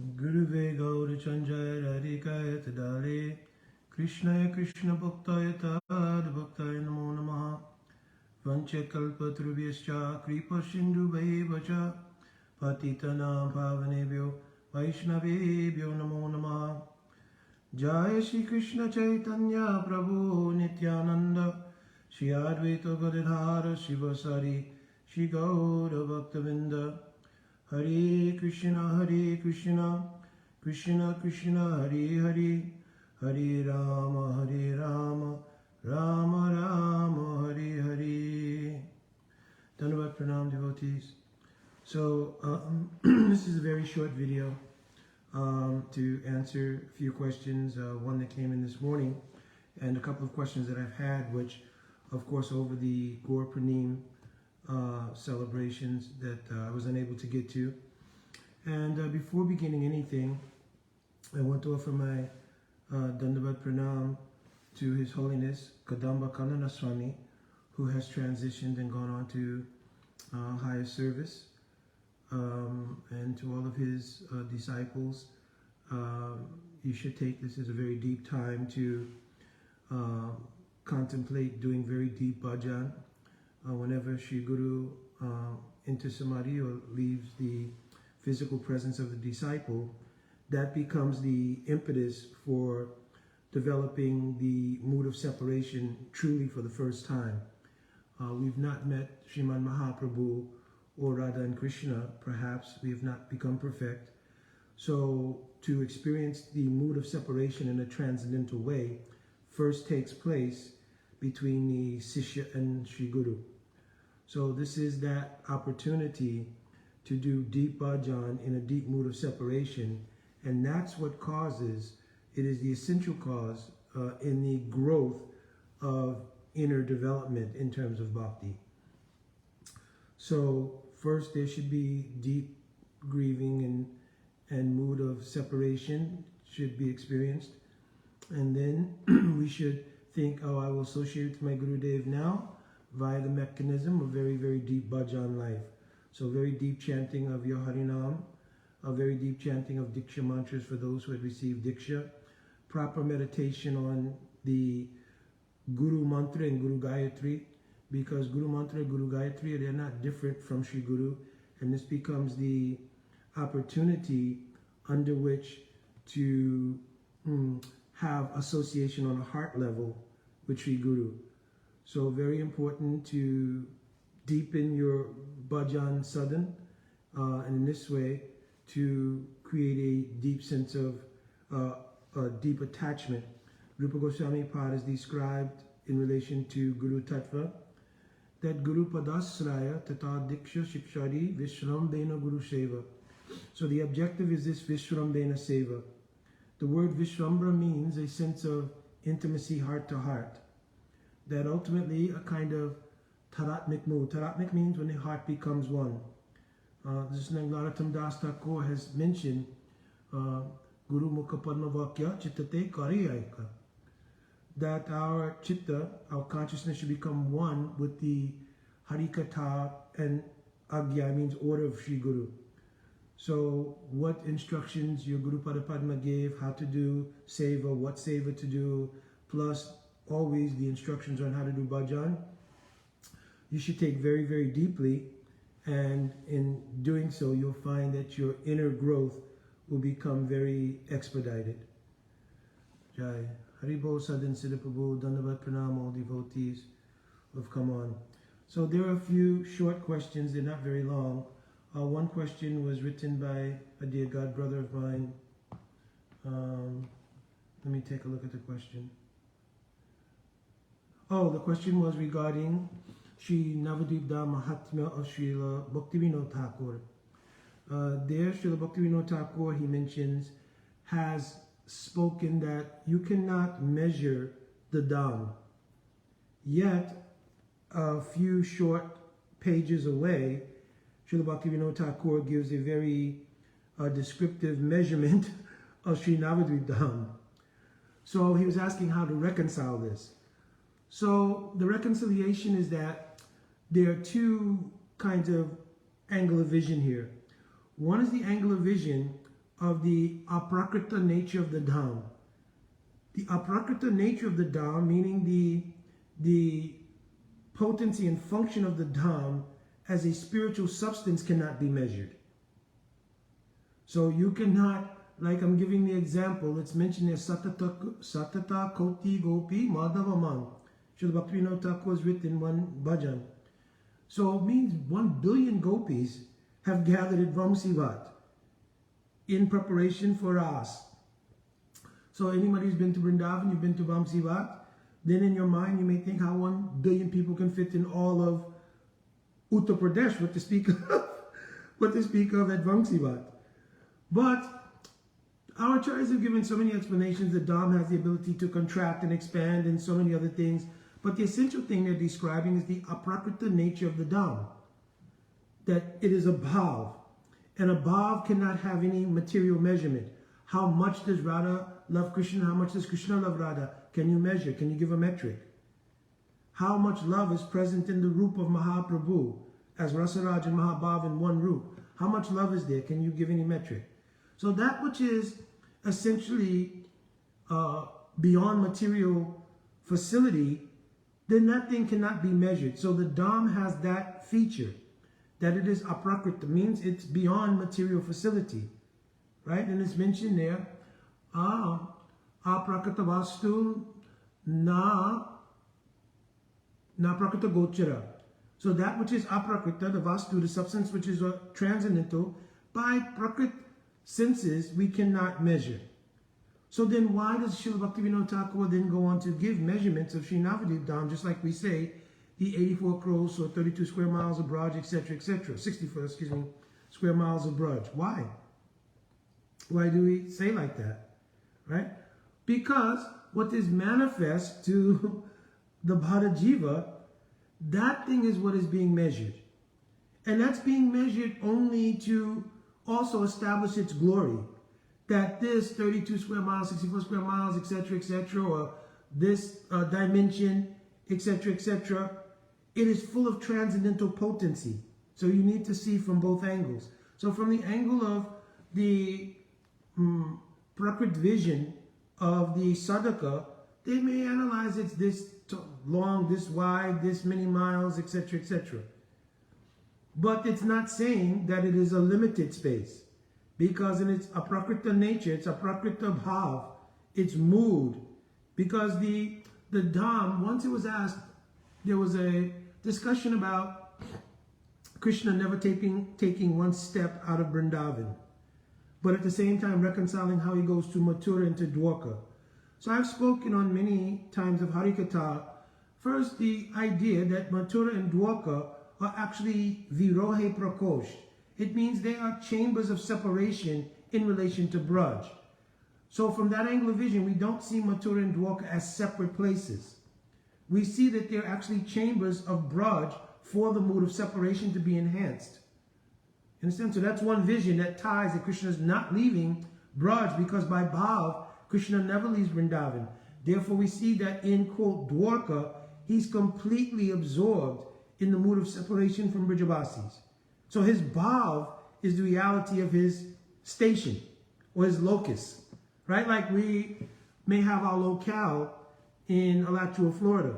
Guruve Gaura Chanjaya Radhikaya Tadare Krishnaya Krishna Bhaktaya Tad Bhaktaya Namo Namaha Vancha Kalpatrubhyascha Kripa Sindhu Vacha Patitanam Pavanebhyo Vaishnavebhyo Namo Namaha Jaya Shri Krishna Chaitanya Prabhu Nityananda Shri Advaita Gadadhara Shivasari Shri Gaura Bhaktavinda Hare Krishna, Krishna Krishna, Hare Hare, Hare Rama, Rama Rama, Hare Hare. Dhanavat Pranam devotees. So this is a very short video to answer a few questions, one that came in this morning, and a couple of questions that I've had, which of course over the Gaur Pranim celebrations that I was unable to get to. And before beginning anything, I want to offer my Dandavat Pranam to His Holiness Kadamba Kanana Swami, who has transitioned and gone on to higher service, and to all of his disciples. You should take this as a very deep time to contemplate doing very deep bhajan. Whenever Shri Guru enters Samadhi or leaves the physical presence of the disciple, that becomes the impetus for developing the mood of separation truly for the first time. We've not met Sriman Mahaprabhu or Radha and Krishna, perhaps we have not become perfect. So to experience the mood of separation in a transcendental way first takes place between the Sishya and Shri Guru. So this is that opportunity to do deep bhajan in a deep mood of separation, and that's what causes, it is the essential cause in the growth of inner development in terms of bhakti. So first there should be deep grieving and mood of separation should be experienced, and then we should think, oh, I will associate with my Gurudev now via the mechanism of very, very deep bhajan life. So very deep chanting of your Harinam, a very deep chanting of Diksha mantras for those who had received Diksha, proper meditation on the Guru Mantra and Guru Gayatri, because Guru Mantra and Guru Gayatri, they're not different from Shri Guru, and this becomes the opportunity under which to have association on a heart level with Shri Guru. So very important to deepen your bhajan sadhan, and in this way to create a deep sense of a deep attachment. Rupa Goswami Pad is described in relation to Guru Tattva that Guru Padasraya Tata Diksha Shikshari Vishram Dena Guru Seva. So the objective is this Vishram Dena Seva. The word Vishwambra means a sense of intimacy heart to heart. That ultimately a kind of taratmik mood. Taratmik means when the heart becomes one. This Narottam Das Thakur has mentioned Guru Mukha Padma Vakya Chittate Kariyayaka, that our chitta, our consciousness should become one with the Harikatha and Agya, means order of Sri Guru. So what instructions your Guru Pada Padma gave, how to do seva, what seva to do, plus always the instructions on how to do bhajan, you should take very, very deeply, and in doing so you'll find that your inner growth will become very expedited. Jai. Haribo Sadhan Siddhaprabhu, Dandavat Pranam, all devotees who have come on. So there are a few short questions, they're not very long. One question was written by a dear God brother of mine. Let me take a look at the question. Oh, the question was regarding Sri Navadvipda Mahatmya of Srila Bhaktivinoda Thakur. There, Srila Bhaktivinoda Thakur, he mentions, has spoken that you cannot measure the Dham. Yet, a few short pages away, Srila Bhaktivinoda Thakur gives a very descriptive measurement of Sri Navadvip Dham. So he was asking how to reconcile this. So the reconciliation is that there are two kinds of angle of vision here. One is the angle of vision of the aprakrita nature of the Dham. The aprakrita nature of the Dham, meaning the potency and function of the Dham as a spiritual substance, cannot be measured. So you cannot, like I'm giving the example, it's mentioned there, Satata Koti Gopi Madhavamang. Srila Bhaktivinoda Thakur was written one bhajan. So it means 1 billion gopis have gathered at Vamsivat in preparation for Ras. So anybody who's been to Vrindavan, you've been to Vamsivat, then in your mind you may think how 1 billion people can fit in all of Uttar Pradesh, what to speak of at Vamsivat. But our acharyas have given so many explanations that Dham has the ability to contract and expand and so many other things. But the essential thing they're describing is the aprakrita nature of the Dham. That it is a bhav. And a bhav cannot have any material measurement. How much does Radha love Krishna? How much does Krishna love Radha? Can you measure? Can you give a metric? How much love is present in the roop of Mahaprabhu as Rasaraj and Mahabhav in one roop? How much love is there? Can you give any metric? So that which is essentially beyond material facility, then that thing cannot be measured. So the Dham has that feature, that it is aprakrita, means it's beyond material facility, right? And it's mentioned there, aprakrita vastu na prakrita gochara. So that which is aprakrita, the vastu, the substance which is transcendental, by prakrit senses we cannot measure. So then why does Srila Bhaktivinoda Thakur then go on to give measurements of Sri Navadvip Dham, just like we say, the 84 crores or 32 square miles of Braj, etc., etc., 64, square miles of Braj. Why? Why do we say like that? Right? Because what is manifest to the Bhada Jiva, that thing is what is being measured. And that's being measured only to also establish its glory. That this 32 square miles, 64 square miles, etc., or this dimension, etc., etc., it is full of transcendental potency. So you need to see from both angles. So from the angle of the prakrit vision of the sadhaka, they may analyze it's this long, this wide, this many miles, etc., etc. But it's not saying that it is a limited space, because in its aprakrita nature, it's aprakrita bhav, its mood. Because the Dham, once it was asked, there was a discussion about Krishna never taking one step out of Vrindavan, but at the same time reconciling how he goes to Mathura and to Dwarka. So I've spoken on many times of Harikatha. First, the idea that Mathura and Dwarka are actually virohe prakosh. It means they are chambers of separation in relation to Braj. So from that angle of vision, we don't see Mathura and Dwarka as separate places. We see that they're actually chambers of Braj for the mood of separation to be enhanced. Understand? So that's one vision that ties that Krishna is not leaving Braj, because by Bhav, Krishna never leaves Vrindavan. Therefore, we see that in, quote, Dwarka, he's completely absorbed in the mood of separation from Brijavasis. So his Bhav is the reality of his station or his locus, right? Like we may have our locale in Alachua, Florida.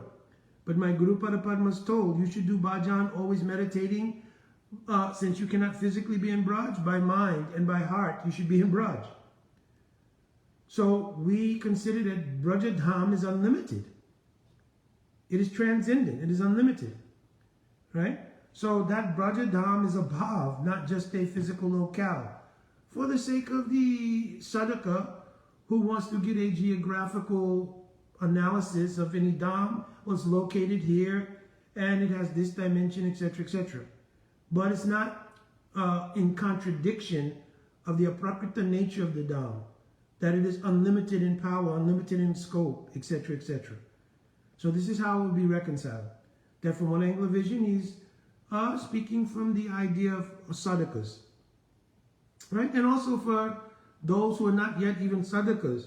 But my Guru Pada was told you should do bhajan always meditating, since you cannot physically be in Braj, by mind and by heart, you should be in Braj. So we consider that Brajadham is unlimited. It is transcendent. It is unlimited. Right? So that Brajadham is a bhav, not just a physical locale. For the sake of the sadhaka who wants to get a geographical analysis of any dham, well, it's located here and it has this dimension, etc., etc. But it's not in contradiction of the aprakrita nature of the dham, that it is unlimited in power, unlimited in scope, etc., etc. So this is how it will be reconciled. That from one angle of vision, he's speaking from the idea of sadhakas. Right? And also for those who are not yet even sadhakas,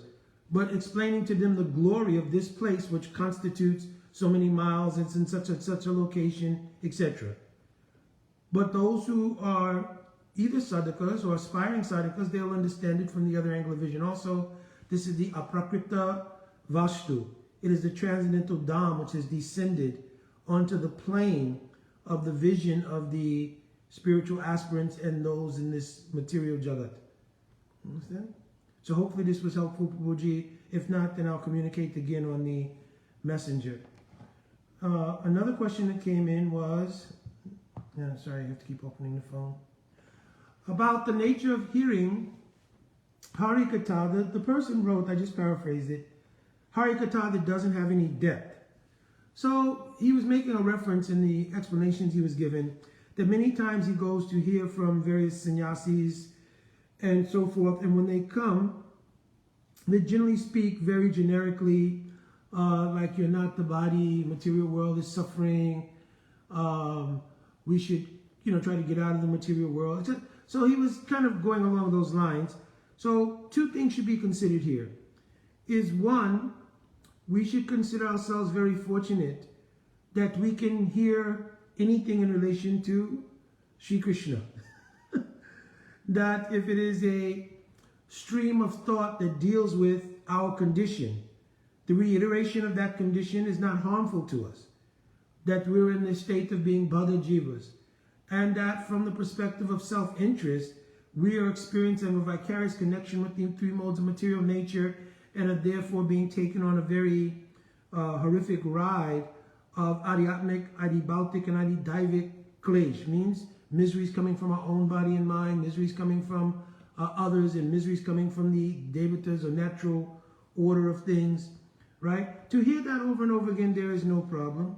but explaining to them the glory of this place which constitutes so many miles, it's in such a location, etc. But those who are either sadhakas or aspiring sadhakas, they'll understand it from the other angle of vision. Also, this is the aprakrita vastu. It is the transcendental Dham which has descended onto the plane of the vision of the spiritual aspirants and those in this material jagat. Understand? So hopefully this was helpful, Prabhuji. If not, then I'll communicate again on the messenger. Another question that came in was, sorry, I have to keep opening the phone. About the nature of hearing Harikatha. The person wrote, I just paraphrased it, Harikatha that doesn't have any depth. So he was making a reference in the explanations he was given that many times he goes to hear from various sannyasis and so forth, and when they come, they generally speak very generically, like you're not the body, material world is suffering, we should, try to get out of the material world. So he was kind of going along those lines. So two things should be considered here. Is one, we should consider ourselves very fortunate that we can hear anything in relation to Sri Krishna. That if it is a stream of thought that deals with our condition, the reiteration of that condition is not harmful to us. That we're in the state of being Bhada Jivas. And that from the perspective of self-interest, we are experiencing a vicarious connection with the three modes of material nature and are therefore being taken on a very horrific ride of adhyatmic, adibautic, and adidaivic klesh. Means miseries coming from our own body and mind, miseries coming from others, and miseries coming from the devatas or natural order of things, right? To hear that over and over again, there is no problem,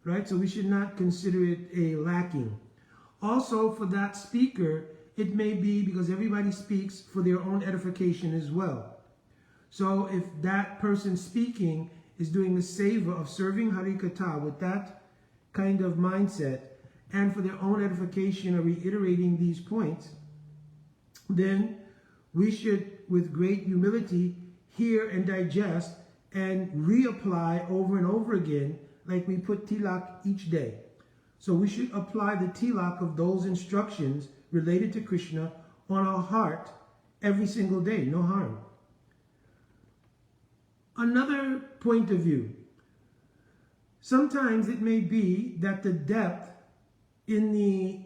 right? So we should not consider it a lacking. Also, for that speaker, it may be because everybody speaks for their own edification as well. So if that person speaking is doing the seva of serving Harikatha with that kind of mindset and for their own edification are reiterating these points, then we should, with great humility, hear and digest and reapply over and over again, like we put tilak each day. So we should apply the tilak of those instructions related to Krishna on our heart every single day, no harm. Another point of view. Sometimes it may be that the depth in the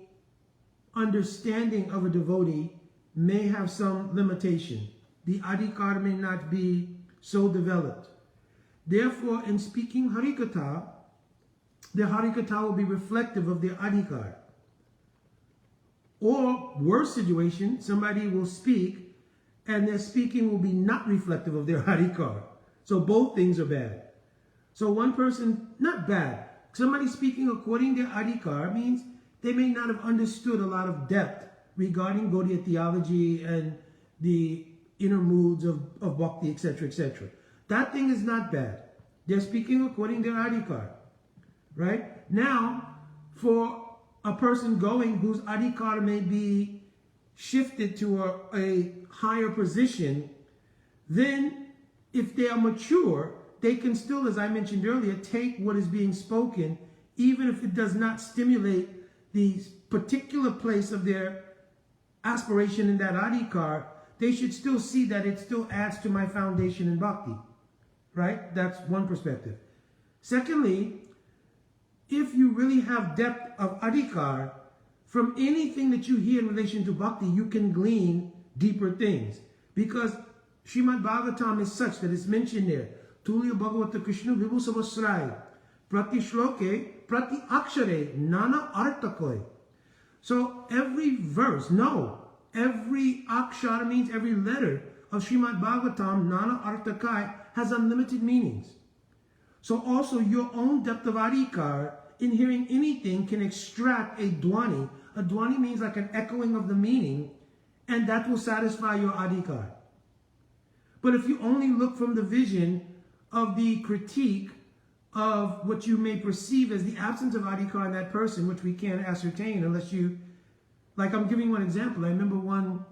understanding of a devotee may have some limitation. The adhikar may not be so developed. Therefore, in speaking Harikatha, the Harikatha will be reflective of their adhikar. Or, worse situation, somebody will speak and their speaking will be not reflective of their adhikar. So both things are bad. So one person, not bad, somebody speaking according to their adhikar means they may not have understood a lot of depth regarding Gaudiya theology and the inner moods of bhakti, etc., etc. That thing is not bad. They're speaking according to their adhikar. Right? Now, for a person going whose adhikar may be shifted to a higher position, then if they are mature, they can still, as I mentioned earlier, take what is being spoken, even if it does not stimulate the particular place of their aspiration in that adhikar, they should still see that it still adds to my foundation in bhakti. Right? That's one perspective. Secondly, if you really have depth of adhikar, from anything that you hear in relation to bhakti, you can glean deeper things. Because Srimad Bhagavatam is such that it's mentioned there. Tulya Bhagavata Krishna Vibhu Savasrai. Prati Shloke, Prati Akshare, Nana Artakoi. So every verse, every akshara means every letter of Srimad Bhagavatam, Nana Artakai, has unlimited meanings. So also your own depth of adhikar in hearing anything can extract a dwani. A dwani means like an echoing of the meaning, and that will satisfy your adhikar. But if you only look from the vision of the critique of what you may perceive as the absence of adhikar in that person, which we can't ascertain unless you, like I'm giving one example. I remember one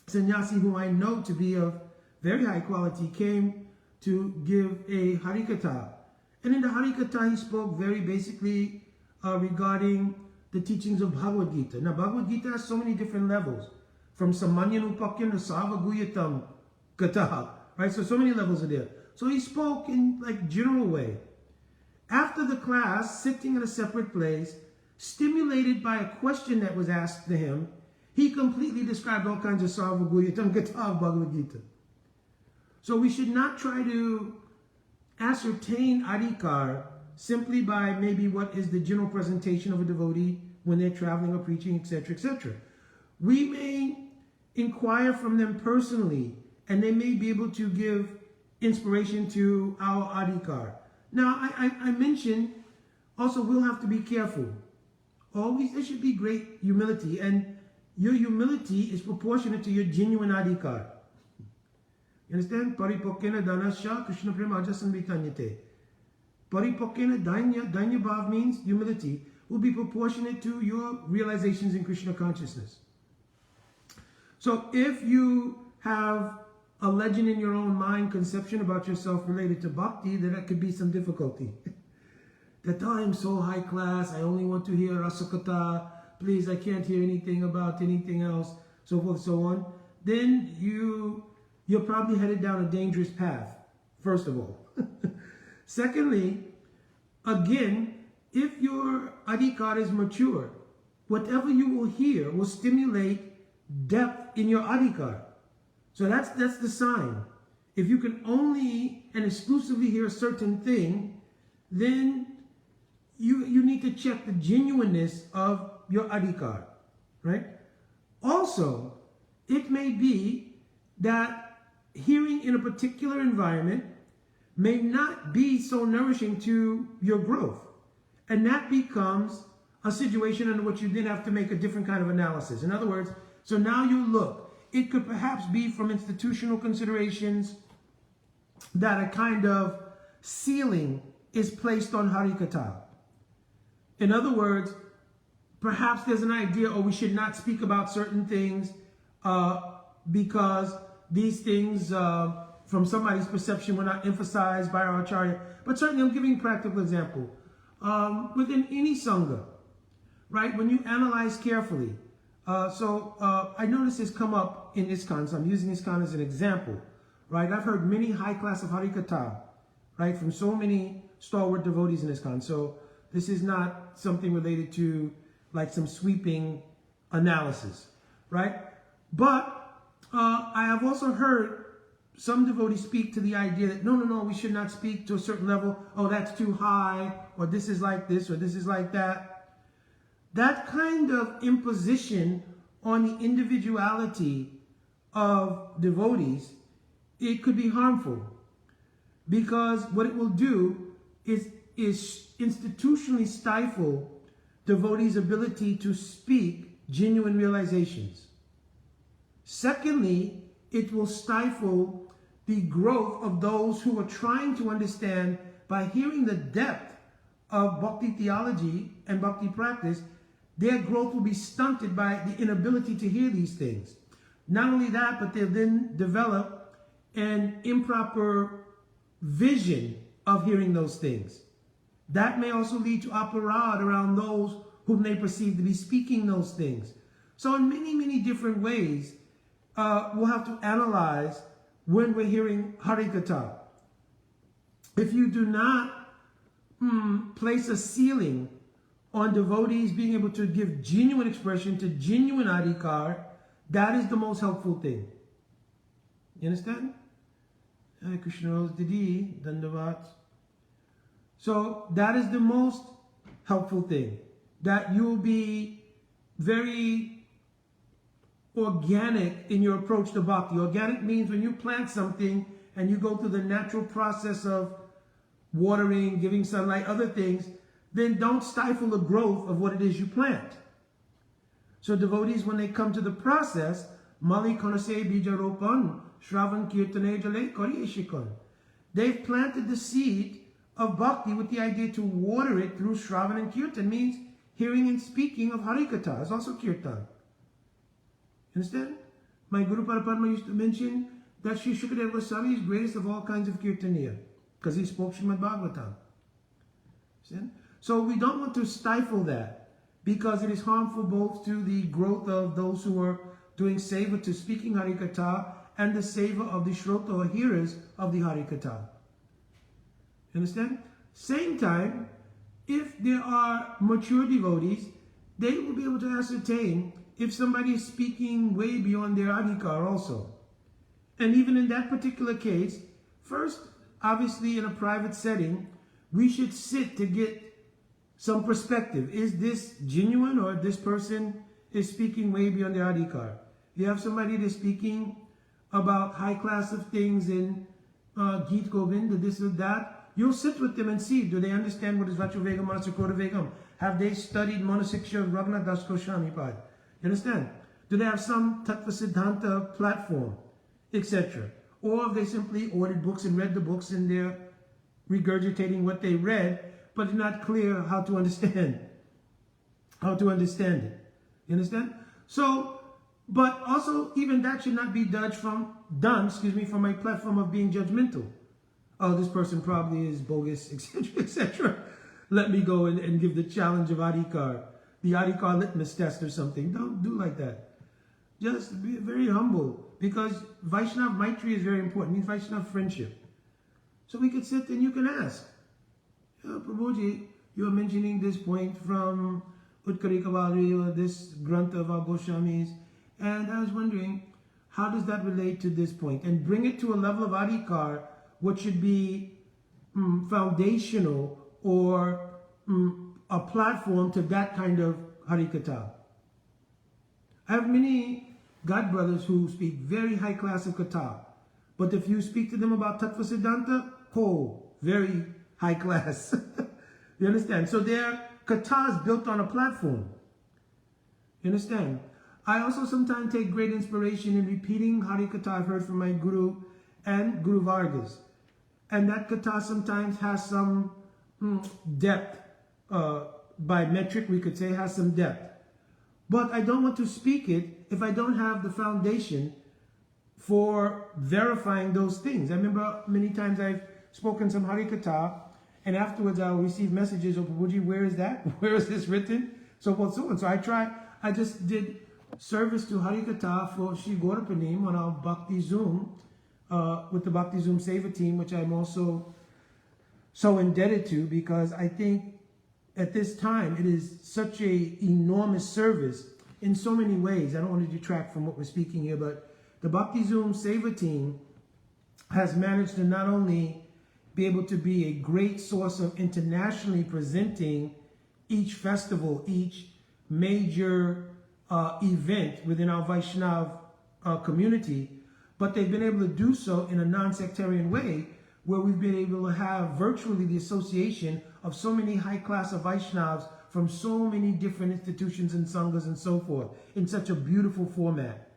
sannyasi who I know to be of very high quality came to give a Harikatha. And in the Harikatha he spoke very basically regarding the teachings of Bhagavad Gita. Now, Bhagavad Gita has so many different levels, from Samanyan Upakyan to Savaguyatam Kataha, right? So many levels are there. So he spoke in like general way. After the class, sitting in a separate place, stimulated by a question that was asked to him, he completely described all kinds of Savaguyatam Kataha of Bhagavad Gita. So we should not try to ascertain adhikar simply by maybe what is the general presentation of a devotee when they're traveling or preaching, etc., etc. We may inquire from them personally, and they may be able to give inspiration to our adhikar. Now, I mentioned also we'll have to be careful. Always, there should be great humility, and your humility is proportionate to your genuine adhikar. You understand? Paripokena danasya Krishna prema ajasanvitanyate. Paripokena danya bhav means humility will be proportionate to your realizations in Krishna consciousness. So if you have a legend in your own mind, conception about yourself related to bhakti, then that could be some difficulty. That I am so high class, I only want to hear rasakatha, please, I can't hear anything about anything else, so forth and so on. Then you're probably headed down a dangerous path, first of all. Secondly, again, if your adhikar is mature, whatever you will hear will stimulate depth in your adhikar. So that's the sign. If you can only and exclusively hear a certain thing, then you need to check the genuineness of your adhikar, right? Also, it may be that hearing in a particular environment may not be so nourishing to your growth. And that becomes a situation under which you then have to make a different kind of analysis. In other words, so now you look, it could perhaps be from institutional considerations that a kind of ceiling is placed on Harikatha. In other words, perhaps there's an idea, oh, we should not speak about certain things because these things, from somebody's perception, were not emphasized by our Acharya. But certainly, I'm giving a practical example. Within any Sangha, right, when you analyze carefully, I notice this come up in ISKCON, so I'm using ISKCON as an example, right? I've heard many high class of Harikatha, right, from so many stalwart devotees in ISKCON. So this is not something related to like some sweeping analysis, right? But I have also heard some devotees speak to the idea that no, we should not speak to a certain level. Oh, that's too high, or this is like this, or this is like that. That kind of imposition on the individuality of devotees, it could be harmful, because what it will do is institutionally stifle devotees' ability to speak genuine realizations. Secondly, it will stifle the growth of those who are trying to understand by hearing the depth of bhakti theology and bhakti practice. Their growth will be stunted by the inability to hear these things. Not only that, but they'll then develop an improper vision of hearing those things. That may also lead to aparad around those whom they perceive to be speaking those things. So in many, many different ways, we'll have to analyze when we're hearing Harikatha. If you do not place a ceiling on devotees being able to give genuine expression to genuine adhikar, that is the most helpful thing. You understand? Hare Krishna Didi, Dandavat. So that is the most helpful thing. That you'll be very organic in your approach to bhakti. Organic means when you plant something and you go through the natural process of watering, giving sunlight, other things, then don't stifle the growth of what it is you plant. So devotees, when they come to the process, Mali Konase Bijaropan, Shravan Kirtane Jale Kari. They've planted the seed of bhakti with the idea to water it through Shravan and Kirtan, means hearing and speaking of Harikatha. It's also Kirtan. Understand? My Guru Parapadma used to mention that Sri Shukadeva Goswami is greatest of all kinds of Kirtaniya, because he spoke Srimad Bhagavatam. Understand? So we don't want to stifle that. because it is harmful both to the growth of those who are doing seva to speaking Harikatha and the seva of the Shrota or hearers of the Harikatha. Understand? Same time, if there are mature devotees, they will be able to ascertain if somebody is speaking way beyond their adhikar also. And even in that particular case, first, obviously in a private setting, we should sit to get some perspective. Is this genuine, or this person is speaking way beyond their adhikar? You have somebody that's speaking about high class of things in Geet Govind, this or that. You'll sit with them and see, do they understand what is Vachuvegam, Manasakota Vegam? Have they studied Manasiksha of Raghunath Das Goswami Pad? You understand? Do they have some Tattva Siddhanta platform, etc.? Or have they simply ordered books and read the books and they're regurgitating what they read, but it's not clear how to understand it. You understand? So, but also even that should not be done from my platform of being judgmental. Oh, this person probably is bogus, etc., etc. Let me go and give the challenge of Adhikar, the Adhikar litmus test or something. Don't do like that. Just be very humble, because Vaishnav Maitri is very important. It means Vaishnav friendship. So we could sit and you can ask, Prabhuji, you are mentioning this point from Utkarikavari or this Grantha of our Goswamis, and I was wondering, how does that relate to this point? And bring it to a level of Adhikar, what should be foundational or a platform to that kind of Harikatha. I have many God brothers who speak very high class of Katha, but if you speak to them about Tattva Siddhanta, very high class. You understand? So their Katha is built on a platform. You understand? I also sometimes take great inspiration in repeating Harikatha I've heard from my Guru and Guru Vargas. And that Katha sometimes has some depth. By metric, we could say, has some depth. But I don't want to speak it if I don't have the foundation for verifying those things. I remember many times I've spoken some Harikatha, and afterwards I'll receive messages of, Prabhuji, where is that? Where is this written? So forth, so on. So I just did service to Harikatha for Shri Gaurapanim on our Bhakti Zoom, with the Bhakti Zoom Seva team, which I'm also so indebted to, because I think at this time it is such a enormous service in so many ways. I don't want to detract from what we're speaking here, but the Bhakti Zoom Seva team has managed to not only be able to be a great source of internationally presenting each festival, each major event within our Vaishnav community, but they've been able to do so in a non-sectarian way, where we've been able to have virtually the association of so many high class of Vaishnavas from so many different institutions and sanghas and so forth in such a beautiful format.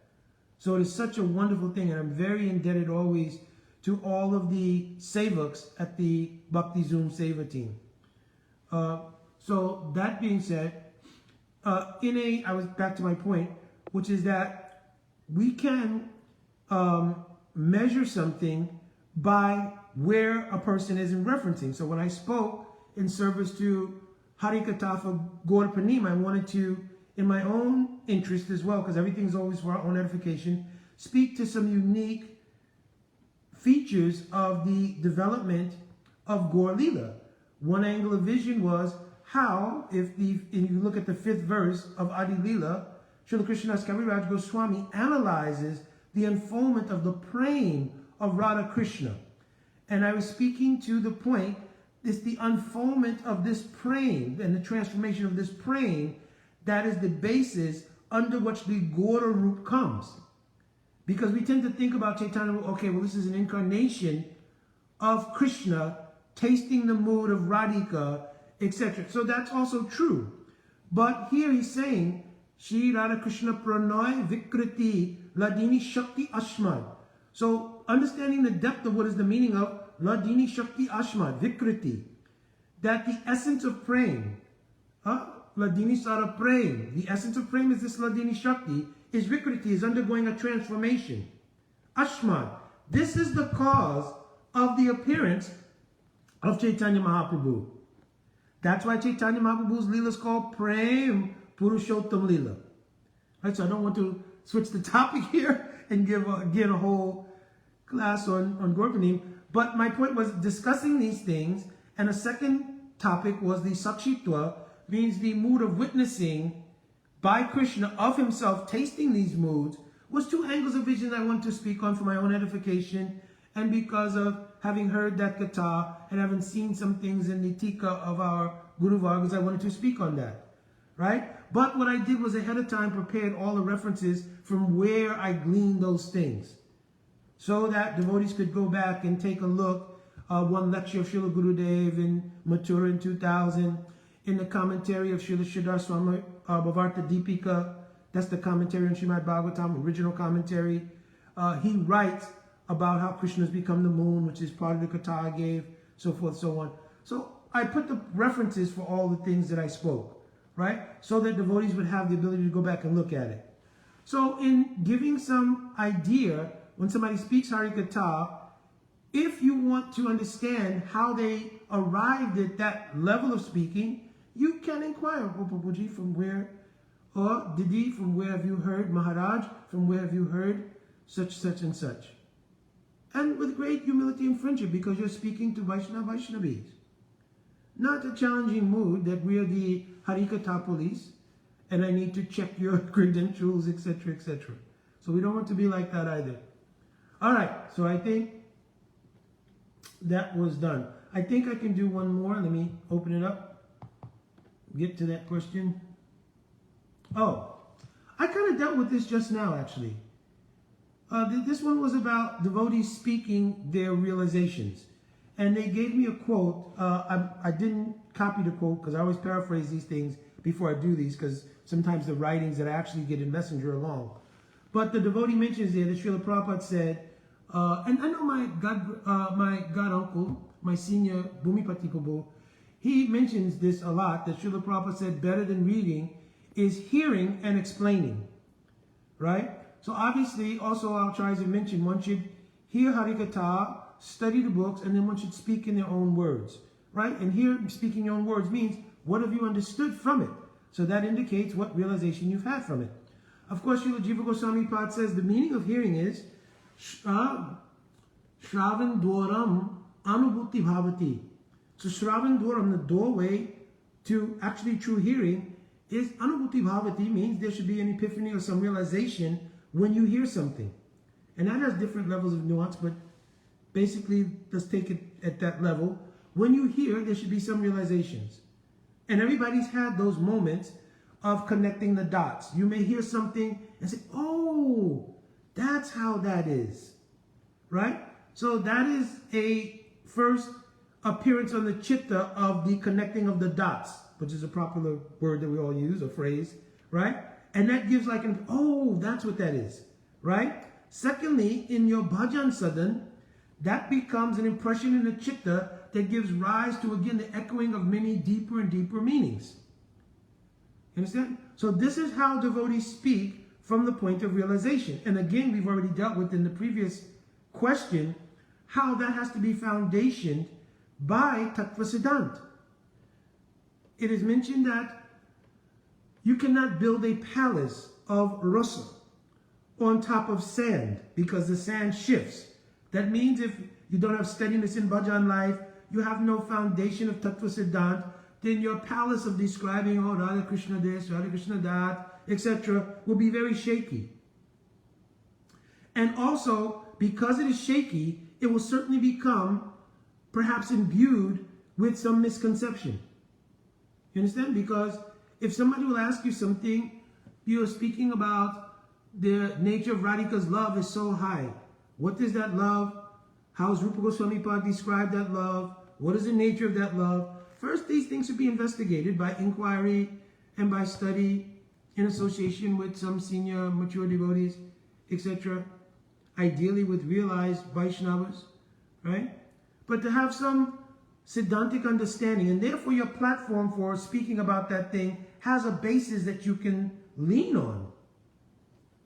So it is such a wonderful thing, and I'm very indebted always to all of the sevaks at the Bhakti Zoom Seva team. So that being said, I was back to my point, which is that we can measure something by where a person is in referencing. So when I spoke in service to Harikatha for Gaurapanim, I wanted to, in my own interest as well, because everything's always for our own edification, speak to some unique features of the development of Gaur Leela. One angle of vision was how, if you look at the 5th verse of Adi Leela, Srila Krishnadas Kaviraj Goswami analyzes the unfoldment of the praying of Radha Krishna. And I was speaking to the point, it's the unfoldment of this praying and the transformation of this praying that is the basis under which the Gaura Roop comes. Because we tend to think about Chaitanya, okay, well, this is an incarnation of Krishna tasting the mood of Radhika, etc. So that's also true. But here he's saying, Shri Radha Krishna Pranay Vikriti Ladini Shakti Ashmad. So understanding the depth of what is the meaning of Ladini Shakti Ashmad, Vikriti, that the essence of praying, Ladini Sara praying, the essence of praying is this Ladini Shakti, is Vikriti, is undergoing a transformation. Ashmad, this is the cause of the appearance of Chaitanya Mahaprabhu. That's why Chaitanya Mahaprabhu's Leela is called Prem Purushottam Leela. Right, so I don't want to switch the topic here and give a whole class on Gaurapanim. But my point was discussing these things, and a second topic was the Sakshitva, means the mood of witnessing by Krishna of himself, tasting these moods, was two angles of vision I want to speak on for my own edification, and because of having heard that Katha and having seen some things in the Tika of our Guru Vargas, I wanted to speak on that, right? But what I did was ahead of time prepared all the references from where I gleaned those things, so that devotees could go back and take a look. One lecture of Srila Gurudev in Mathura in 2000, in the commentary of Srila Sridhar Swami Bhavarta Deepika, that's the commentary on Srimad Bhagavatam, original commentary. He writes about how Krishna has become the moon, which is part of the Katha I gave, so forth, so on. So I put the references for all the things that I spoke, right? So that devotees would have the ability to go back and look at it. So in giving some idea, when somebody speaks Harikatha, if you want to understand how they arrived at that level of speaking, you can inquire, O Prabhuji, from where, or Didi, from where have you heard, Maharaj, from where have you heard such, and such. And with great humility and friendship, because you're speaking to Vaishnavis. Not a challenging mood that we are the Harikatha police, and I need to check your credentials, etc., etc. So we don't want to be like that either. All right, so I think that was done. I think I can do one more. Let me open it up. Get to that question. Oh, I kind of dealt with this just now, actually. This one was about devotees speaking their realizations. And they gave me a quote. I didn't copy the quote because I always paraphrase these things before I do these, because sometimes the writings that I actually get in Messenger are long. But the devotee mentions there that Srila Prabhupada said, and I know my god uncle, my senior Bhumipati Prabhu, he mentions this a lot, that Srila Prabhupada said better than reading is hearing and explaining, right? So obviously, also our Acharya mentioned one should hear Harikatha, study the books, and then one should speak in their own words, right? And here, speaking your own words means, what have you understood from it? So that indicates what realization you've had from it. Of course, Srila Jiva Goswami Pad says the meaning of hearing is Shravan Dwaram Anubhuti Bhavati. So Shravan Dwaram, the doorway to actually true hearing, is Anubhuti Bhavati, means there should be an epiphany or some realization when you hear something. And that has different levels of nuance, but basically, let's take it at that level. When you hear, there should be some realizations. And everybody's had those moments of connecting the dots. You may hear something and say, oh, that's how that is, right? So that is a first appearance on the chitta of the connecting of the dots, which is a popular word that we all use, a phrase, right? And that gives like an, oh, that's what that is, right? Secondly, in your bhajan sadhan, that becomes an impression in the chitta that gives rise to, again, the echoing of many deeper and deeper meanings. You understand? So this is how devotees speak from the point of realization. And again, we've already dealt with in the previous question how that has to be foundationed by Tattva Siddhant. It is mentioned that you cannot build a palace of rasa on top of sand because the sand shifts. That means if you don't have steadiness in bhajan life, you have no foundation of Tattva Siddhant, then your palace of describing, oh, Radha Krishna this, Radha Krishna that, etc., will be very shaky. And also, because it is shaky, it will certainly become perhaps imbued with some misconception. You understand? Because if somebody will ask you something, you're speaking about the nature of Radhika's love is so high. What is that love? How has Rupa Goswami Pad described that love? What is the nature of that love? First, these things should be investigated by inquiry and by study in association with some senior mature devotees, etc. Ideally with realized Vaishnavas, right? But to have some Siddhantic understanding, and therefore your platform for speaking about that thing has a basis that you can lean on.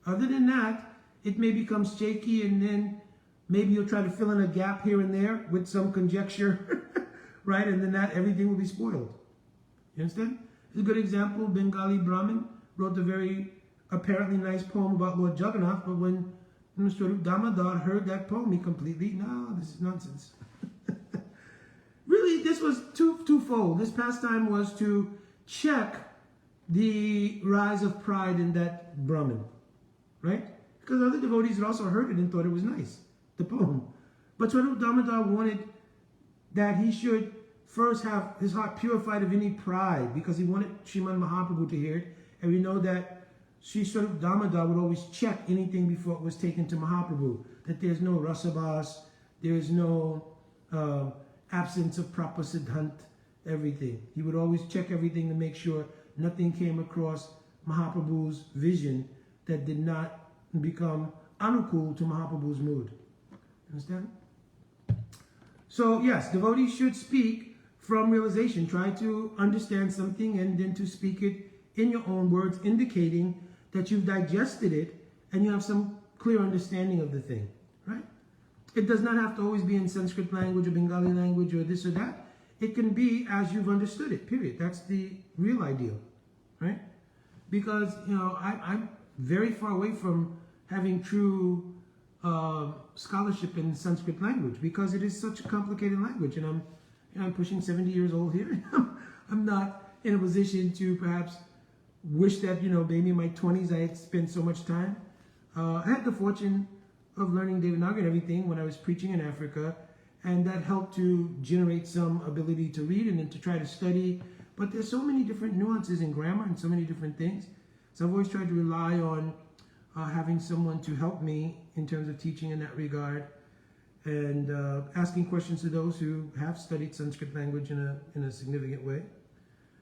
Other than that, it may become shaky, and then maybe you'll try to fill in a gap here and there with some conjecture, right? And then that everything will be spoiled. You understand? It's a good example. Bengali Brahmin wrote a very apparently nice poem about Lord Jagannath, but when Swarup Damodar heard that poem, he completely, no, this is nonsense. Really, this was twofold. This pastime was to check the rise of pride in that Brahmin, right? Because other devotees had also heard it and thought it was nice, the poem. But Swarup Damodar wanted that he should first have his heart purified of any pride, because he wanted Sriman Mahaprabhu to hear it. And we know that Sri Swarup Damodar would always check anything before it was taken to Mahaprabhu, that there's no rasabas, there's no absence of proper siddhant, everything. He would always check everything to make sure nothing came across Mahaprabhu's vision that did not become anukul to Mahaprabhu's mood. Understand? So yes, devotees should speak from realization. Try to understand something and then to speak it in your own words, indicating that you've digested it and you have some clear understanding of the thing, right? It does not have to always be in Sanskrit language or Bengali language or this or that. It can be as you've understood it, period. That's the real ideal, right? Because, you know, I'm very far away from having true scholarship in Sanskrit language, because it is such a complicated language, and I'm pushing 70 years old here. I'm not in a position to perhaps wish that, you know, maybe in my 20s I had spent so much time. I had the fortune of learning Devanagari and everything when I was preaching in Africa, and that helped to generate some ability to read and then to try to study. But there's so many different nuances in grammar and so many different things. So I've always tried to rely on having someone to help me in terms of teaching in that regard, and asking questions to those who have studied Sanskrit language in a significant way,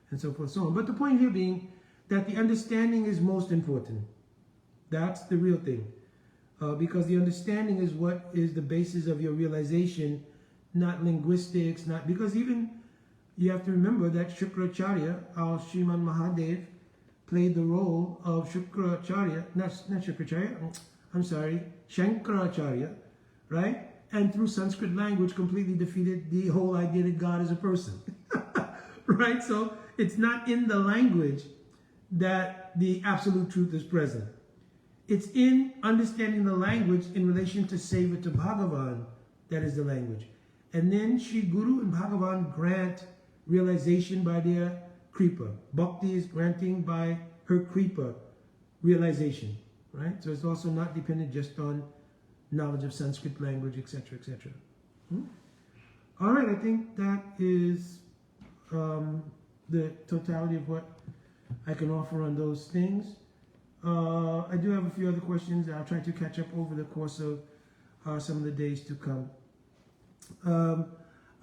and so forth and so on. But the point here being that the understanding is most important. That's the real thing. Because the understanding is what is the basis of your realization, not linguistics, not, because even you have to remember that Shukracharya, our Sriman Mahadev, played the role of Shukracharya, not Shukracharya, I'm sorry, Shankaracharya, right? And through Sanskrit language completely defeated the whole idea that God is a person, right? So it's not in the language that the absolute truth is present. It's in understanding the language in relation to Seva to Bhagavan, that is the language. And then Shri Guru and Bhagavan grant realization by their kripa. Bhakti is granting by her kripa realization, right? So it's also not dependent just on knowledge of Sanskrit language, etc., etc. All right, I think that is the totality of what I can offer on those things. I do have a few other questions that I'll try to catch up over the course of some of the days to come.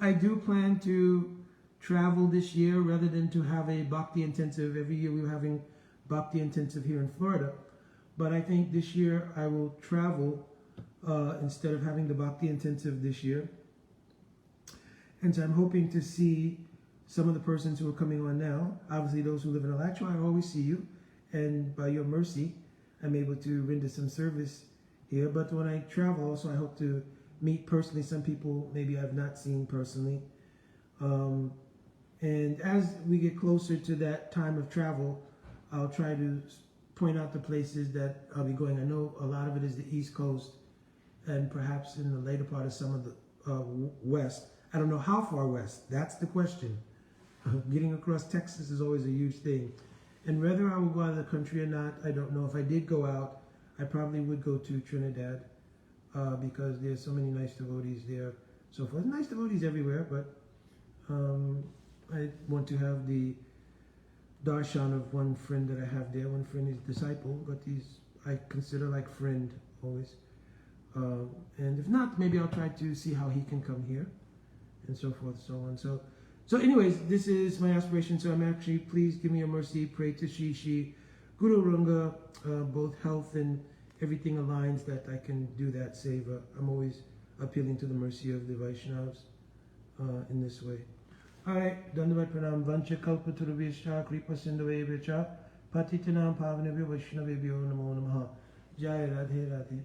I do plan to travel this year rather than to have a Bhakti Intensive. Every year we were having Bhakti Intensive here in Florida. But I think this year I will travel instead of having the Bhakti Intensive this year. And so I'm hoping to see some of the persons who are coming on now. Obviously those who live in Alachua, I always see you. And by your mercy, I'm able to render some service here. But when I travel, also I hope to meet personally some people maybe I've not seen personally. And as we get closer to that time of travel, I'll try to point out the places that I'll be going. I know a lot of it is the East Coast, and perhaps in the later part of some of the West. I don't know how far west. That's the question. Getting across Texas is always a huge thing. And whether I will go out of the country or not, I don't know. If I did go out, I probably would go to Trinidad because there's so many nice devotees there. So forth. Nice devotees everywhere, but I want to have the darshan of one friend that I have there. One friend is disciple, but he's, I consider like friend always. And if not, maybe I'll try to see how he can come here, and so forth, so on. So anyways, this is my aspiration. So I'm actually, please give me your mercy. Pray to Shri Guru Ranga, both health and everything aligns that I can do that seva. I'm always appealing to the mercy of the Vaishnavas in this way. Alright, Dandavat Pranam, Vancha Kalpaturubhishya, Kripa Sindhavebhya, Patitanam Pavanebhyo Vaishnavebhyo Namo Namaha. Jai Radhe Radhe.